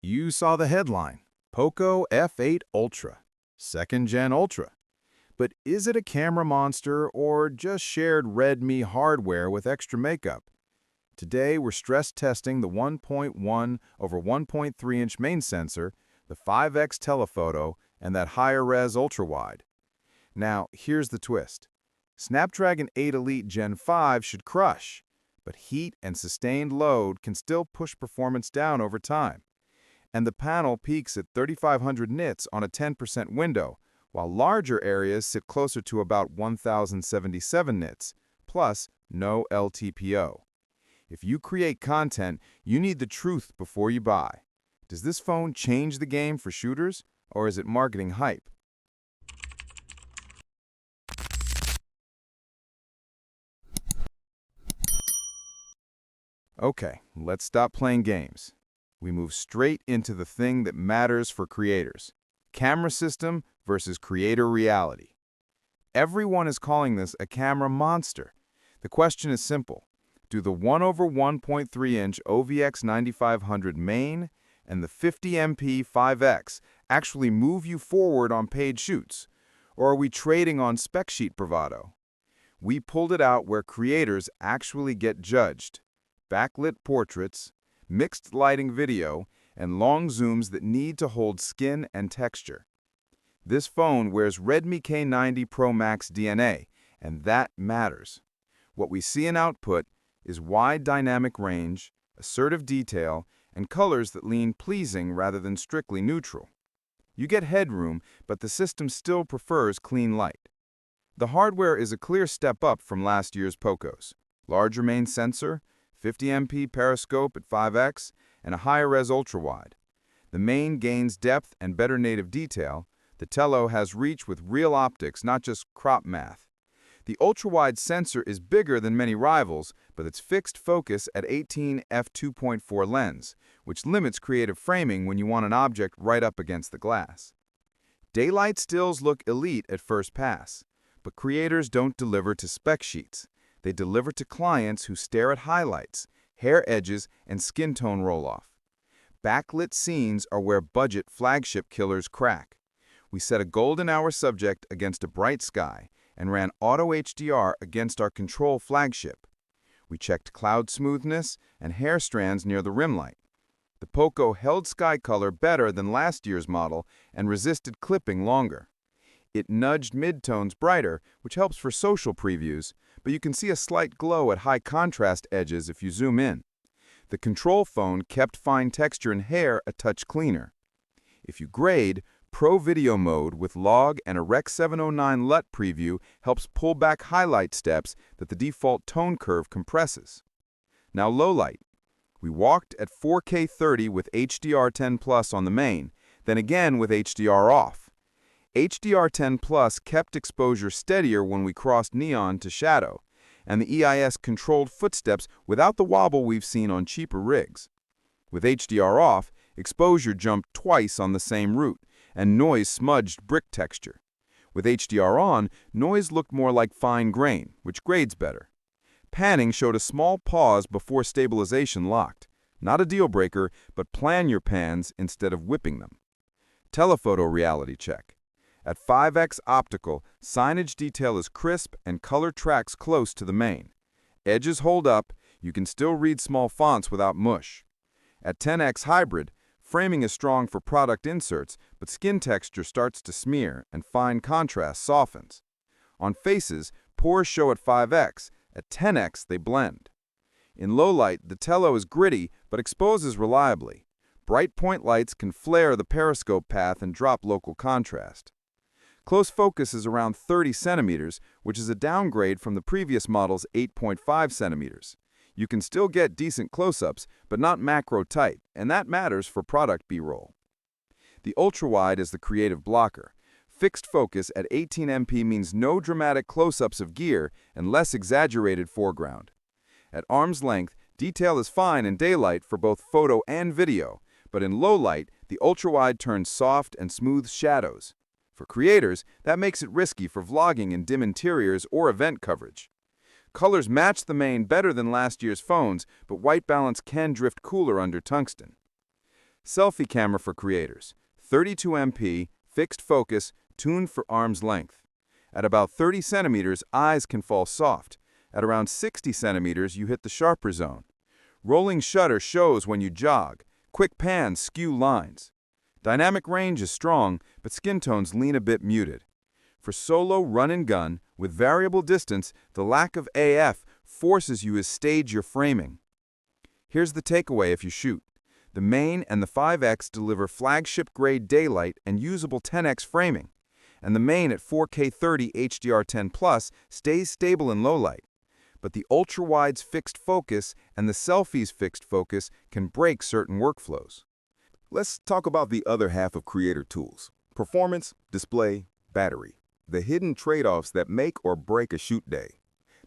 You saw the headline, Poco F8 Ultra, 2nd Gen Ultra. But is it a camera monster or just shared Redmi hardware with extra makeup? Today, we're stress testing the 1.1 over 1.3 inch main sensor, the 5x telephoto, and that higher res ultrawide. Now, here's the twist. Snapdragon 8 Elite Gen 5 should crush, but heat and sustained load can still push performance down over time. And the panel peaks at 3500 nits on a 10% window, while larger areas sit closer to about 1077 nits, plus no LTPO. If you create content, you need the truth before you buy. Does this phone change the game for shooters, or is it marketing hype? Okay, let's stop playing games. We move straight into the thing that matters for creators. Camera system versus creator reality. Everyone is calling this a camera monster. The question is simple. Do the 1 over 1.3 inch OVX 9500 main and the 50MP 5X actually move you forward on paid shoots? Or are we trading on spec sheet bravado? We pulled it out where creators actually get judged. Backlit portraits, mixed lighting video, and long zooms that need to hold skin and texture. This phone wears Redmi K90 Pro Max DNA, and that matters. What we see in output is wide dynamic range, assertive detail, and colors that lean pleasing rather than strictly neutral. You get headroom, but the system still prefers clean light. The hardware is a clear step up from last year's Pocos. Larger main sensor, 50MP periscope at 5x, and a higher-res ultrawide. The main gains depth and better native detail. The Telo has reach with real optics, not just crop math. The ultrawide sensor is bigger than many rivals, but it's fixed focus at 18 f2.4 lens, which limits creative framing when you want an object right up against the glass. Daylight stills look elite at first pass, but creators don't deliver to spec sheets. They deliver to clients who stare at highlights, hair edges, and skin tone roll-off. Backlit scenes are where budget flagship killers crack. We set a golden hour subject against a bright sky and ran auto HDR against our control flagship. We checked cloud smoothness and hair strands near the rim light. The Poco held sky color better than last year's model and resisted clipping longer. It nudged midtones brighter, which helps for social previews, but you can see a slight glow at high contrast edges if you zoom in. The control phone kept fine texture and hair a touch cleaner. If you grade, Pro Video Mode with log and a Rec 709 LUT preview helps pull back highlight steps that the default tone curve compresses. Now low light. We walked at 4K 30 with HDR10 Plus on the main, then again with HDR off. HDR10 Plus kept exposure steadier when we crossed neon to shadow, and the EIS controlled footsteps without the wobble we've seen on cheaper rigs. With HDR off, exposure jumped twice on the same route, and noise smudged brick texture. With HDR on, noise looked more like fine grain, which grades better. Panning showed a small pause before stabilization locked. Not a deal breaker, but plan your pans instead of whipping them. Telephoto reality check. At 5x optical, signage detail is crisp and color tracks close to the main. Edges hold up, you can still read small fonts without mush. At 10x hybrid, framing is strong for product inserts, but skin texture starts to smear and fine contrast softens. On faces, pores show at 5x, at 10x they blend. In low light, the Telo is gritty but exposes reliably. Bright point lights can flare the periscope path and drop local contrast. Close focus is around 30 centimeters, which is a downgrade from the previous model's 8.5 centimeters. You can still get decent close-ups, but not macro tight, and that matters for product B-roll. The ultrawide is the creative blocker. Fixed focus at 18 MP means no dramatic close-ups of gear and less exaggerated foreground. At arm's length, detail is fine in daylight for both photo and video, but in low light, the ultrawide turns soft and smooth shadows. For creators, that makes it risky for vlogging in dim interiors or event coverage. Colors match the main better than last year's phones, but white balance can drift cooler under tungsten. Selfie camera for creators. 32 MP, fixed focus, tuned for arm's length. At about 30 centimeters, eyes can fall soft. At around 60 centimeters, you hit the sharper zone. Rolling shutter shows when you jog. Quick pans skew lines. Dynamic range is strong, but skin tones lean a bit muted. For solo run and gun, with variable distance, the lack of AF forces you to stage your framing. Here's the takeaway if you shoot. The main and the 5X deliver flagship-grade daylight and usable 10X framing, and the main at 4K 30 HDR10+ stays stable in low light. But the ultra-wide's fixed focus and the selfie's fixed focus can break certain workflows. Let's talk about the other half of creator tools: performance, display, battery. The hidden trade-offs that make or break a shoot day.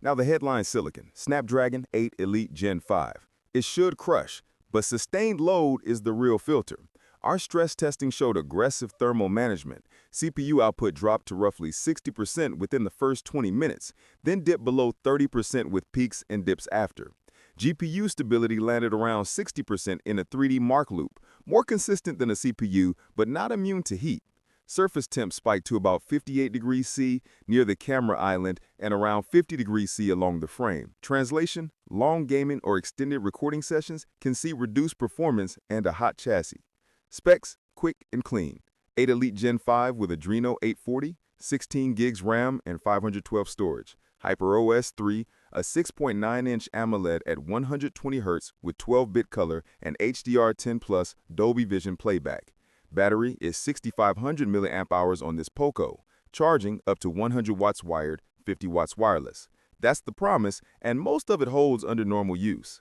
Now the headline silicon, Snapdragon 8 Elite Gen 5. It should crush, but sustained load is the real filter. Our stress testing showed aggressive thermal management. CPU output dropped to roughly 60% within the first 20 minutes, then dipped below 30% with peaks and dips after. GPU stability landed around 60% in a 3D mark loop, more consistent than a CPU, but not immune to heat. Surface temp spiked to about 58 degrees C near the camera island and around 50 degrees C along the frame. Translation: long gaming or extended recording sessions can see reduced performance and a hot chassis. Specs: quick and clean. 8 Elite Gen 5 with Adreno 840, 16 gigs RAM and 512 storage. HyperOS 3, a 6.9-inch AMOLED at 120 Hz with 12-bit color and HDR10+ Dolby Vision playback. Battery is 6,500 mAh on this Poco, charging up to 100 watts wired, 50 watts wireless. That's the promise, and most of it holds under normal use.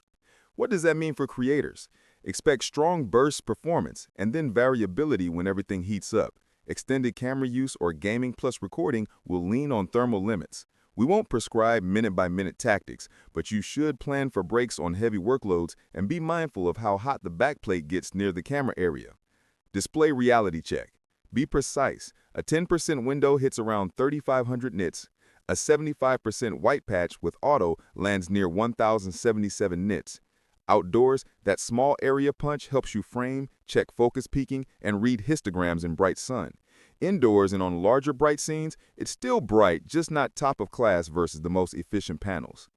What does that mean for creators? Expect strong burst performance and then variability when everything heats up. Extended camera use or gaming plus recording will lean on thermal limits. We won't prescribe minute-by-minute tactics, but you should plan for breaks on heavy workloads and be mindful of how hot the backplate gets near the camera area. Display reality check. Be precise. A 10% window hits around 3,500 nits. A 75% white patch with auto lands near 1,077 nits. Outdoors, that small area punch helps you frame, check focus peaking, and read histograms in bright sun. Indoors and on larger bright scenes, it's still bright, just not top of class versus the most efficient panels.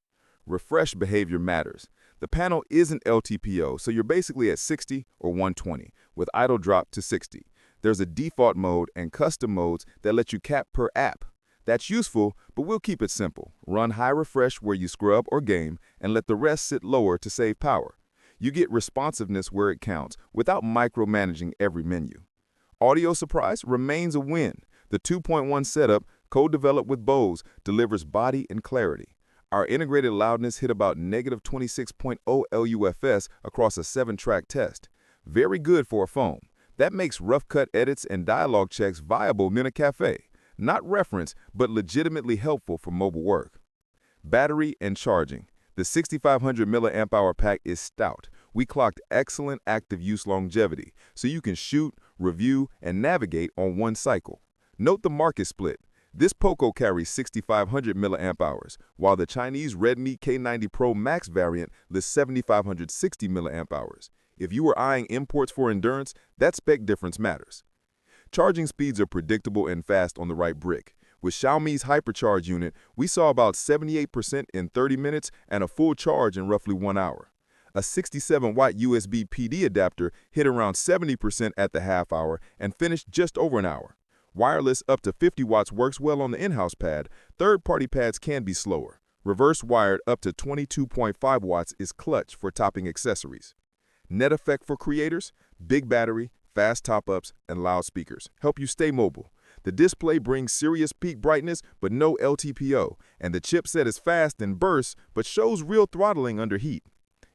Refresh behavior matters. The panel isn't LTPO, so you're basically at 60 or 120, with idle drop to 60. There's a default mode and custom modes that let you cap per app. That's useful, but we'll keep it simple. Run high refresh where you scrub or game, and let the rest sit lower to save power. You get responsiveness where it counts, without micromanaging every menu. Audio surprise remains a win. The 2.1 setup, co-developed with Bose, delivers body and clarity. Our integrated loudness hit about -26.0 LUFS across a 7-track test. Very good for a phone. That makes rough-cut edits and dialogue checks viable in a cafe. Not reference, but legitimately helpful for mobile work. Battery and charging. The 6,500 mAh pack is stout. We clocked excellent active use longevity, so you can shoot, review, and navigate on one cycle. Note the market split. This Poco carries 6,500 mAh, while the Chinese Redmi K90 Pro Max variant lists 7,560 mAh. If you are eyeing imports for endurance, that spec difference matters. Charging speeds are predictable and fast on the right brick. With Xiaomi's Hypercharge unit, we saw about 78% in 30 minutes and a full charge in roughly 1 hour. A 67-watt USB PD adapter hit around 70% at the half hour and finished just over an hour. Wireless up to 50 watts works well on the in-house pad. Third-party pads can be slower. Reverse wired up to 22.5 watts is clutch for topping accessories. Net effect for creators: big battery, fast top-ups, and loudspeakers help you stay mobile. The display brings serious peak brightness but no LTPO, and the chipset is fast and bursts but shows real throttling under heat.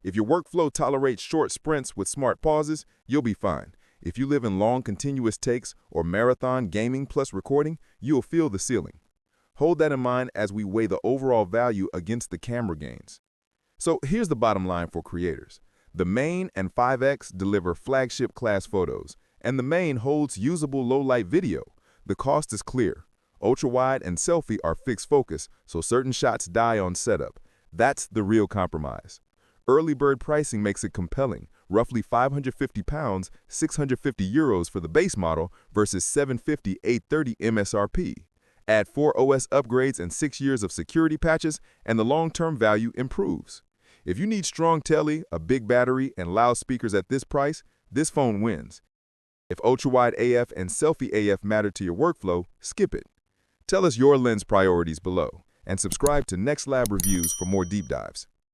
If your workflow tolerates short sprints with smart pauses, you'll be fine. If you live in long continuous takes or marathon gaming plus recording, you'll feel the ceiling. Hold that in mind as we weigh the overall value against the camera gains. So here's the bottom line for creators. The main and 5X deliver flagship class photos, and the main holds usable low-light video. The cost is clear. Ultra-wide and selfie are fixed focus, so certain shots die on setup. That's the real compromise. Early bird pricing makes it compelling. roughly 550 pounds, 650 euros for the base model versus 750, 830 MSRP. Add 4 OS upgrades and 6 years of security patches, and the long-term value improves. If you need strong tele, a big battery, and loudspeakers at this price, this phone wins. If ultrawide AF and selfie AF matter to your workflow, skip it. Tell us your lens priorities below, and subscribe to NexLab Reviews for more deep dives.